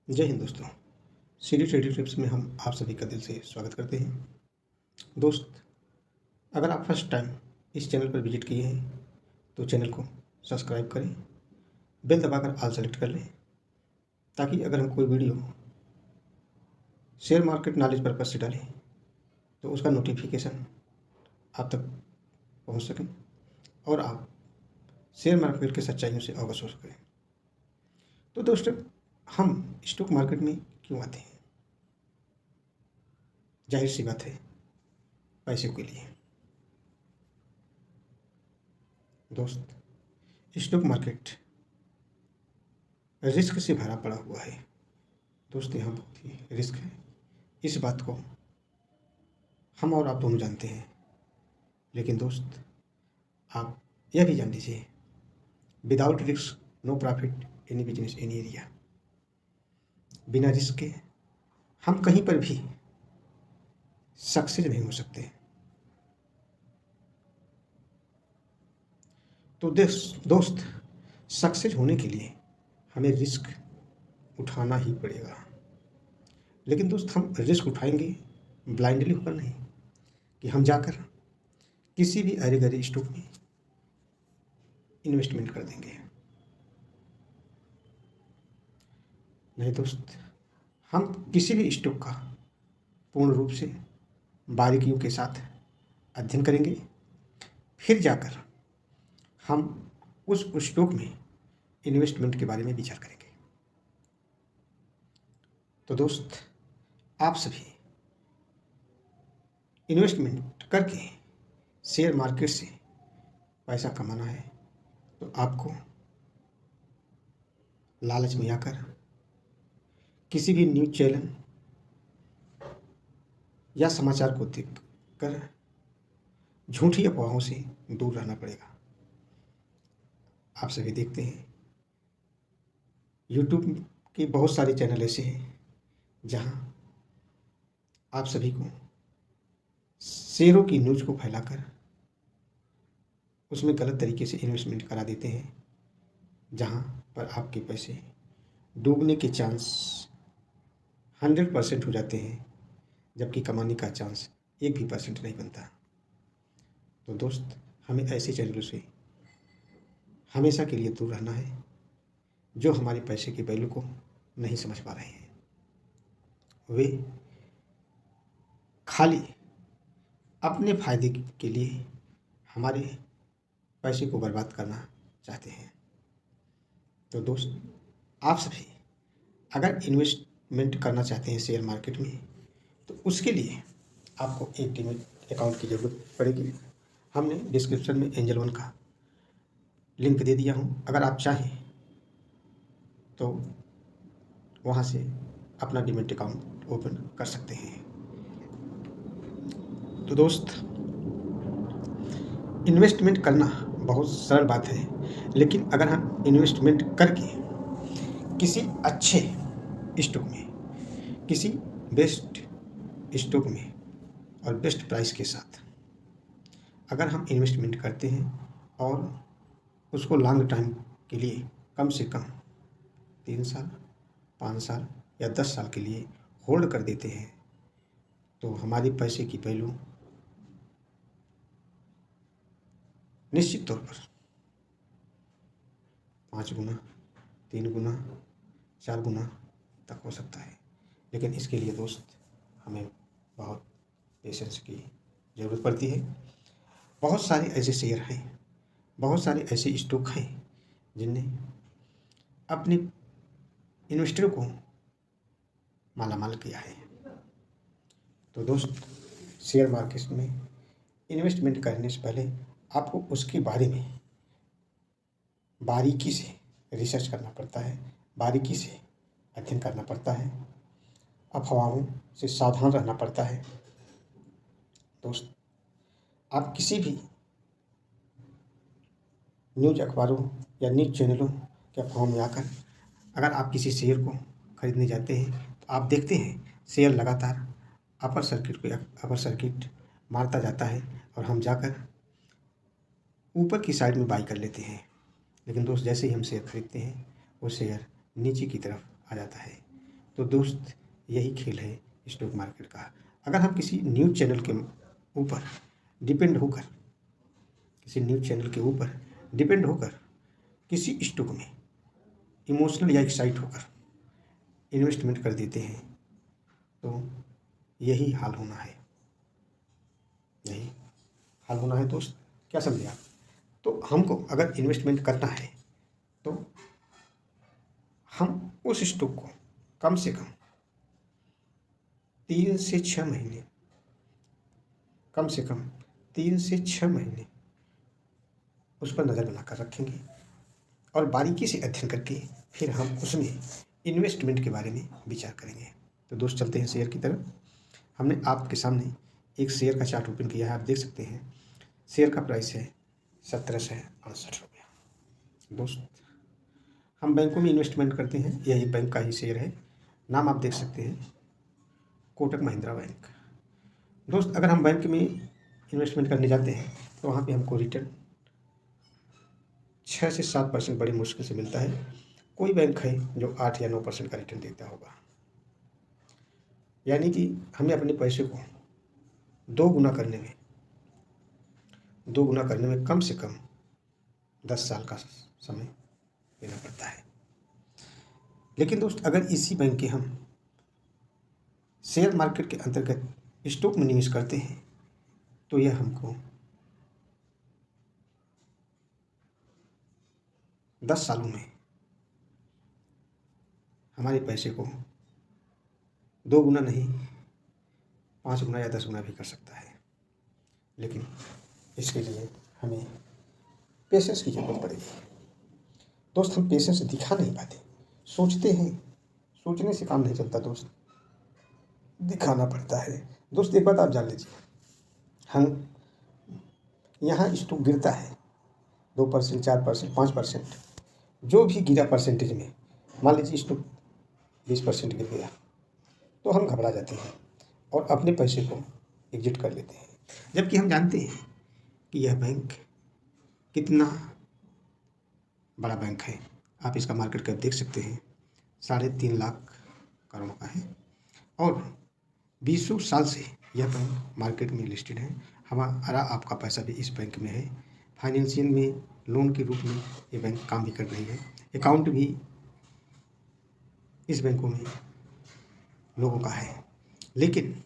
जय हिंद दोस्तों। CD trading tips में हम आप सभी का दिल से स्वागत करते हैं। दोस्त, अगर आप फर्स्ट टाइम इस चैनल पर विजिट किए हैं तो चैनल को सब्सक्राइब करें, बेल दबाकर ऑल सेलेक्ट कर लें ताकि अगर हम कोई video share market knowledge purpose से डालें तो उसका नोटिफिकेशन आप तक पहुंच सके और आप शेयर मार्केट की सच्चाइयों से अवगत हो सकें। तो दोस्तों, हम स्टॉक मार्केट में क्यों आते हैं? जाहिर सी बात है, पैसे के लिए। दोस्त, स्टॉक मार्केट रिस्क से भरा पड़ा हुआ है। दोस्त, यहाँ बहुत ही रिस्क है। इस बात को हम और आप दोनों जानते हैं, लेकिन दोस्त आप यह भी जान लीजिए, without risk no profit any business any area. बिना रिस्क के हम कहीं पर भी सक्सेस नहीं हो सकते। तो दोस्त, सक्सेस होने के लिए हमें रिस्क उठाना ही पड़ेगा। लेकिन दोस्त, हम रिस्क उठाएंगे ब्लाइंडली होकर नहीं कि हम जाकर किसी भी अरे गरे स्टॉक में इन्वेस्टमेंट कर देंगे। नहीं दोस्त, हम किसी भी स्टॉक का पूर्ण रूप से बारीकियों के साथ अध्ययन करेंगे, फिर जाकर हम उस स्टॉक में इन्वेस्टमेंट के बारे में विचार करेंगे। तो दोस्त, आप सभी इन्वेस्टमेंट करके शेयर मार्केट से पैसा कमाना है तो आपको लालच में आकर किसी भी न्यूज़ चैनल या समाचार को देखकर झूठी अफवाहों से दूर रहना पड़ेगा। आप सभी देखते हैं, यूट्यूब के बहुत सारे चैनल ऐसे हैं जहां आप सभी को शेयरों की न्यूज़ को फैलाकर उसमें गलत तरीके से इन्वेस्टमेंट करा देते हैं, जहां पर आपके पैसे डूबने के चांस 100% हो जाते हैं, जबकि कमाने का चांस 1 भी % नहीं बनता। तो दोस्त, हमें ऐसे चैनलों से हमेशा के लिए दूर रहना है जो हमारे पैसे की वैल्यू को नहीं समझ पा रहे हैं। वे खाली अपने फायदे के लिए हमारे पैसे को बर्बाद करना चाहते हैं। तो दोस्त, आप सभी अगर इन्वेस्टमेंट करना चाहते हैं शेयर मार्केट में तो उसके लिए आपको एक डीमैट अकाउंट की ज़रूरत पड़ेगी। हमने डिस्क्रिप्शन में एंजल वन का लिंक दे दिया हूँ, अगर आप चाहें तो वहाँ से अपना डीमैट अकाउंट ओपन कर सकते हैं। तो दोस्त, इन्वेस्टमेंट करना बहुत सरल बात है, लेकिन अगर हम इन्वेस्टमेंट करके किसी अच्छे स्टॉक में, किसी बेस्ट स्टॉक में और बेस्ट प्राइस के साथ अगर हम इन्वेस्टमेंट करते हैं और उसको लॉन्ग टाइम के लिए कम से कम 3 साल, 5 साल या 10 साल के लिए होल्ड कर देते हैं तो हमारे पैसे की वैल्यू निश्चित तौर पर 5 गुना, 3 गुना, 4 गुना तक हो सकता है। लेकिन इसके लिए दोस्त हमें बहुत पेशेंस की ज़रूरत पड़ती है। बहुत सारे ऐसे शेयर हैं, बहुत सारे ऐसे स्टॉक हैं जिनने अपने इन्वेस्टरों को मालामाल किया है। तो दोस्त, शेयर मार्केट में इन्वेस्टमेंट करने से पहले आपको उसके बारे में बारीकी से रिसर्च करना पड़ता है, बारीकी से अध्ययन करना पड़ता है, अफवाहों से सावधान रहना पड़ता है। दोस्त, आप किसी भी न्यूज़ अखबारों या न्यूज़ चैनलों के अफवाहों में आकर अगर आप किसी शेयर को खरीदने जाते हैं तो आप देखते हैं शेयर लगातार अपर सर्किट मारता जाता है और हम जाकर ऊपर की साइड में बाई कर लेते हैं। लेकिन दोस्त, जैसे ही हम शेयर खरीदते हैं वो शेयर नीचे की तरफ आ जाता है। तो दोस्त यही खेल है स्टॉक मार्केट का। अगर हम किसी न्यूज़ चैनल के ऊपर डिपेंड होकर किसी स्टॉक में इमोशनल या एक्साइट होकर इन्वेस्टमेंट कर देते हैं तो यही हाल होना है दोस्त। क्या समझे आप? तो हमको अगर इन्वेस्टमेंट करना है तो हम उस स्टॉक को कम से कम 3 से 6 महीने उस पर नज़र बनाकर रखेंगे और बारीकी से अध्ययन करके फिर हम उसमें इन्वेस्टमेंट के बारे में विचार करेंगे। तो दोस्त चलते हैं शेयर की तरफ। हमने आपके सामने एक शेयर का चार्ट ओपन किया है, आप देख सकते हैं। शेयर का प्राइस है 1768 रुपया। दोस्त हम बैंकों में इन्वेस्टमेंट करते हैं, यही बैंक का ही शेयर है। नाम आप देख सकते हैं, कोटक महिंद्रा बैंक। दोस्त अगर हम बैंक में इन्वेस्टमेंट करने जाते हैं तो वहाँ पे हमको रिटर्न 6 से 7% बड़ी मुश्किल से मिलता है। कोई बैंक है जो 8 या 9% का रिटर्न देता होगा। यानी कि हमें अपने पैसे को दो गुना करने में कम से कम 10 साल का समय देना पड़ता है। लेकिन दोस्त अगर इसी बैंक के हम शेयर मार्केट के अंतर्गत स्टॉक में निवेश करते हैं तो यह हमको 10 सालों में हमारे पैसे को 2 गुना नहीं 5 गुना या 10 गुना भी कर सकता है। लेकिन इसके लिए हमें पेशेंस की ज़रूरत पड़ेगी। दोस्त हम पेशेंस दिखा नहीं पाते, सोचते हैं, सोचने से काम नहीं चलता दोस्त, दिखाना पड़ता है। दोस्त एक बात आप जान लीजिए, हम यहाँ स्टॉक गिरता है 2%, 4%, 5%, जो भी गिरा परसेंटेज में, मान लीजिए स्टॉक 20% गिर गया तो हम घबरा जाते हैं और अपने पैसे को एग्जिट कर लेते हैं। जबकि हम जानते हैं कि यह बैंक कितना बड़ा बैंक है। आप इसका मार्केट कैप देख सकते हैं, 3.5 लाख करोड़ का है और 20 साल से यह बैंक मार्केट में लिस्टेड है। हमारा आपका पैसा भी इस बैंक में है। फाइनेंशियल में लोन के रूप में ये बैंक काम भी कर रही है। अकाउंट भी इस बैंकों में लोगों का है। लेकिन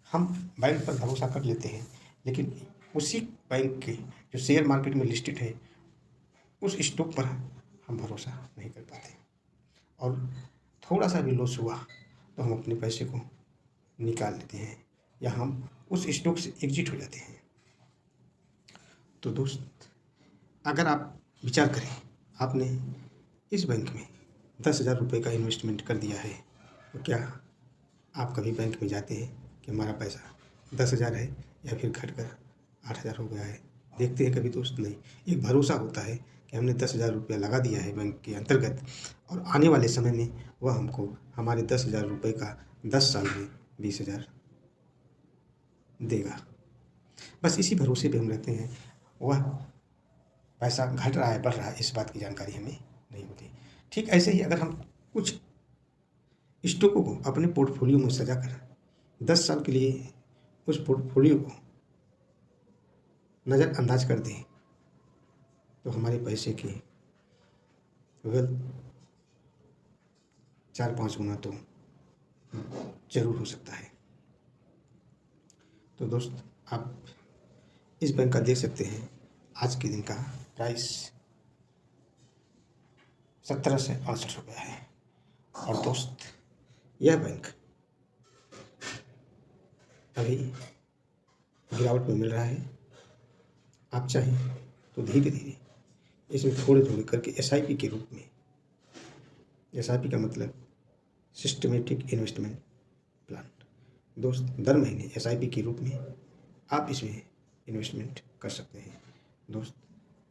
हम बैंक पर भरोसा कर लेते हैं, लेकिन उसी बैंक के जो शेयर मार्केट में लिस्टेड है उस स्टॉक पर हम भरोसा नहीं कर पाते और थोड़ा सा भी लॉस हुआ तो हम अपने पैसे को निकाल लेते हैं या हम उस स्टॉक से एग्जिट हो जाते हैं। तो दोस्त अगर आप विचार करें, आपने इस बैंक में 10,000 रुपये का इन्वेस्टमेंट कर दिया है तो क्या आप कभी बैंक में जाते हैं कि हमारा पैसा 10,000 है या फिर घटकर 8,000 हो गया है? देखते हैं कभी दोस्त? नहीं। एक भरोसा होता है कि हमने 10,000 रुपया लगा दिया है बैंक के अंतर्गत और आने वाले समय में वह हमको हमारे 10,000 रुपये का 10 साल में 20,000 देगा। बस इसी भरोसे पे हम रहते हैं। वह पैसा घट रहा है, बढ़ रहा है, इस बात की जानकारी हमें नहीं होती। ठीक ऐसे ही अगर हम कुछ स्टॉकों को अपने पोर्टफोलियो में सजाकर 10 साल के लिए उस पोर्टफोलियो को नज़रअंदाज कर दें तो हमारे पैसे के वेल्थ 4-5 गुना तो जरूर हो सकता है। तो दोस्त आप इस बैंक का देख सकते हैं, आज के दिन का प्राइस 1768 रुपया है और दोस्त यह बैंक अभी गिरावट में मिल रहा है। आप चाहें तो धीरे धीरे इसमें थोड़े थोड़े करके SIP के रूप में, SIP का मतलब सिस्टमेटिक इन्वेस्टमेंट प्लान, दोस्त दर महीने SIP के रूप में आप इसमें इन्वेस्टमेंट कर सकते हैं। दोस्त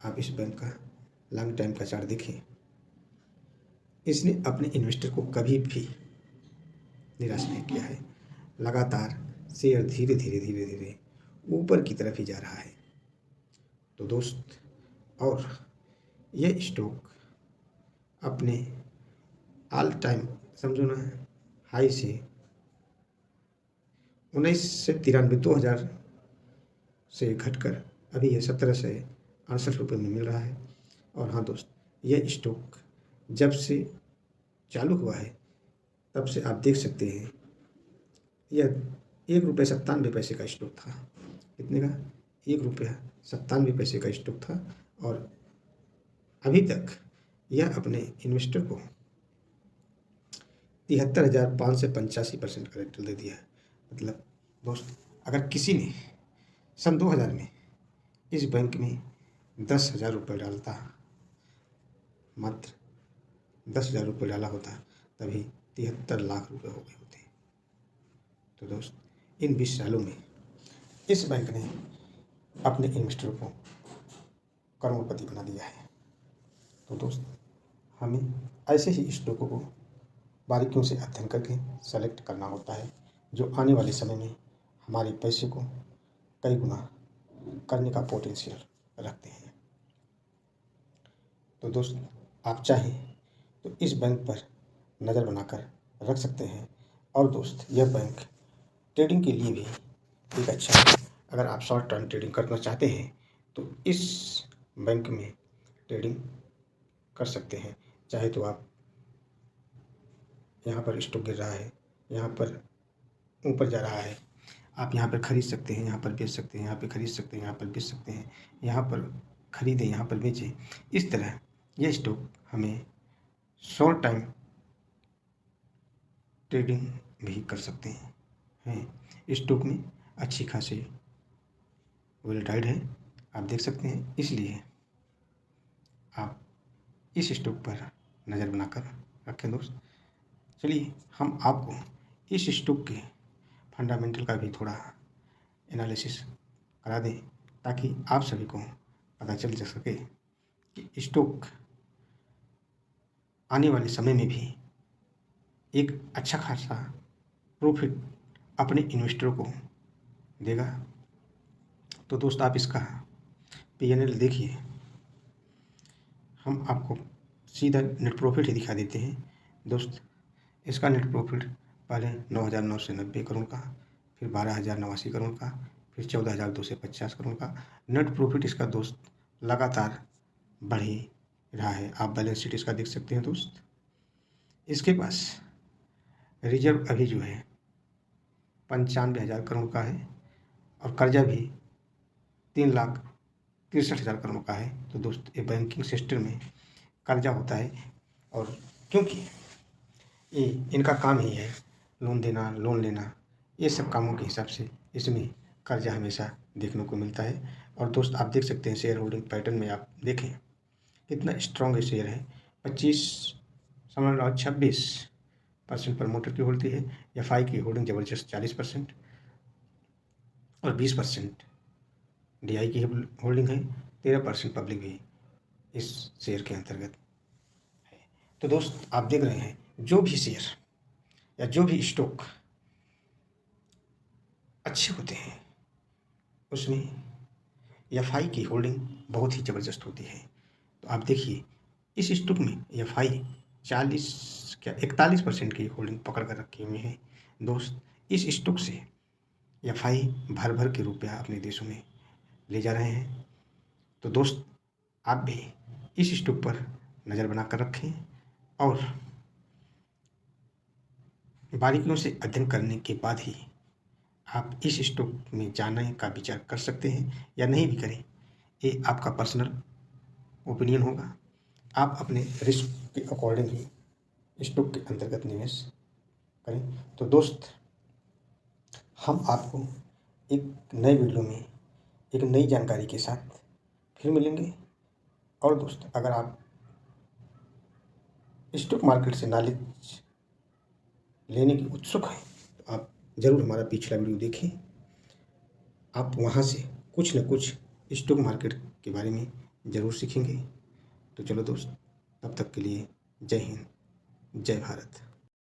आप इस बैंक का लॉन्ग टाइम का चार्ट देखें, इसने अपने इन्वेस्टर को कभी भी निराश नहीं किया है। लगातार शेयर धीरे धीरे ऊपर की तरफ ही जा रहा है। तो दोस्त और यह स्टॉक अपने ऑल टाइम समझो ना हाई से 1993 से घटकर अभी ये 1768 रुपये में मिल रहा है। और हाँ दोस्त, यह स्टॉक जब से चालू हुआ है तब से आप देख सकते हैं यह 1 रुपये 97 पैसे का स्टॉक था। कितने का? 1 रुपया 97 पैसे का स्टॉक था। और अभी तक यह अपने इन्वेस्टर को 73,585% का रिटर्न दे दिया है। मतलब दोस्त, अगर किसी ने सन 2000 में इस बैंक में 10,000 रुपये डालता, मात्र 10,000 रुपये डाला होता, तभी 73 लाख रुपये हो गए होते। तो दोस्त, इन 20 सालों में इस बैंक ने अपने इन्वेस्टरों को करोड़पति बना दिया है। तो दोस्त, हमें ऐसे ही स्टॉकों को बारीकियों से अध्ययन करके सेलेक्ट करना होता है, जो आने वाले समय में हमारे पैसे को कई गुना करने का पोटेंशियल रखते हैं। तो दोस्त, आप चाहें तो इस बैंक पर नज़र बनाकर रख सकते हैं। और दोस्त, यह बैंक ट्रेडिंग के लिए भी एक अच्छा है। अगर आप शॉर्ट टर्म ट्रेडिंग करना चाहते हैं तो इस बैंक में ट्रेडिंग कर सकते हैं। चाहे तो आप यहाँ पर स्टॉक गिर रहा है, यहाँ पर ऊपर जा रहा है, आप यहाँ पर खरीद सकते हैं, यहाँ पर बेच सकते हैं, यहाँ पर खरीद सकते हैं, यहाँ पर बेच सकते हैं, यहाँ पर खरीदें, यहाँ पर बेचें। इस तरह यह स्टॉक हमें शॉर्ट टाइम ट्रेडिंग भी कर सकते हैं। स्टॉक में अच्छी खासी वोलेटाइल है, आप देख सकते हैं। इसलिए आप इस स्टॉक पर नज़र बनाकर रखें दोस्त। चलिए हम आपको इस स्टॉक के फंडामेंटल का भी थोड़ा एनालिसिस करा दें, ताकि आप सभी को पता चल सके कि स्टॉक आने वाले समय में भी एक अच्छा खासा प्रॉफिट अपने इन्वेस्टरों को देगा। तो दोस्त, आप इसका P&L देखिए। हम आपको सीधा नेट प्रॉफिट ही दिखा देते हैं दोस्त। इसका नेट प्रॉफिट पहले 9,990 करोड़ का, फिर 12,089 करोड़ का, फिर 14,250 करोड़ का नेट प्रॉफिट इसका दोस्त लगातार बढ़ ही रहा है। आप बैलेंस शीट इसका देख सकते हैं दोस्त। इसके पास रिजर्व अभी जो है 95,000 करोड़ का है, और कर्जा भी 3,63,000 करोड़ का है। तो दोस्त, ये बैंकिंग सेक्टर में कर्जा होता है, और क्योंकि ये इनका काम ही है लोन देना, लोन लेना, ये सब कामों के हिसाब से इसमें कर्जा हमेशा देखने को मिलता है। और दोस्त, आप देख सकते हैं शेयर होल्डिंग पैटर्न में आप देखें कितना स्ट्रॉन्ग शेयर है। 26% प्रमोटर की होती है, FI की होल्डिंग ज़बरदस्त 40% और 20% DI की होल्डिंग है। 13% पब्लिक भी इस शेयर के अंतर्गत है। तो दोस्त, आप देख रहे हैं जो भी शेयर या जो भी स्टॉक अच्छे होते हैं उसमें FI की होल्डिंग बहुत ही ज़बरदस्त होती है। तो आप देखिए इस स्टॉक में FI 41% की होल्डिंग पकड़ कर रखी हुई है। दोस्त, इस स्टॉक से FI भर भर के रुपया अपने देशों में ले जा रहे हैं। तो दोस्त, आप भी इस स्टॉक पर नज़र बनाकर रखें, और बारीकियों से अध्ययन करने के बाद ही आप इस स्टॉक में जाने का विचार कर सकते हैं, या नहीं भी करें, ये आपका पर्सनल ओपिनियन होगा। आप अपने रिस्क के अकॉर्डिंग ही स्टॉक के अंतर्गत निवेश करें। तो दोस्त, हम आपको एक नए वीडियो में एक नई जानकारी के साथ फिर मिलेंगे। और दोस्त, अगर आप स्टॉक मार्केट से नॉलेज लेने की उत्सुक हैं तो आप ज़रूर हमारा पिछला वीडियो देखें। आप वहाँ से कुछ न कुछ स्टॉक मार्केट के बारे में ज़रूर सीखेंगे। तो चलो दोस्त, तब तक के लिए जय हिंद, जय भारत।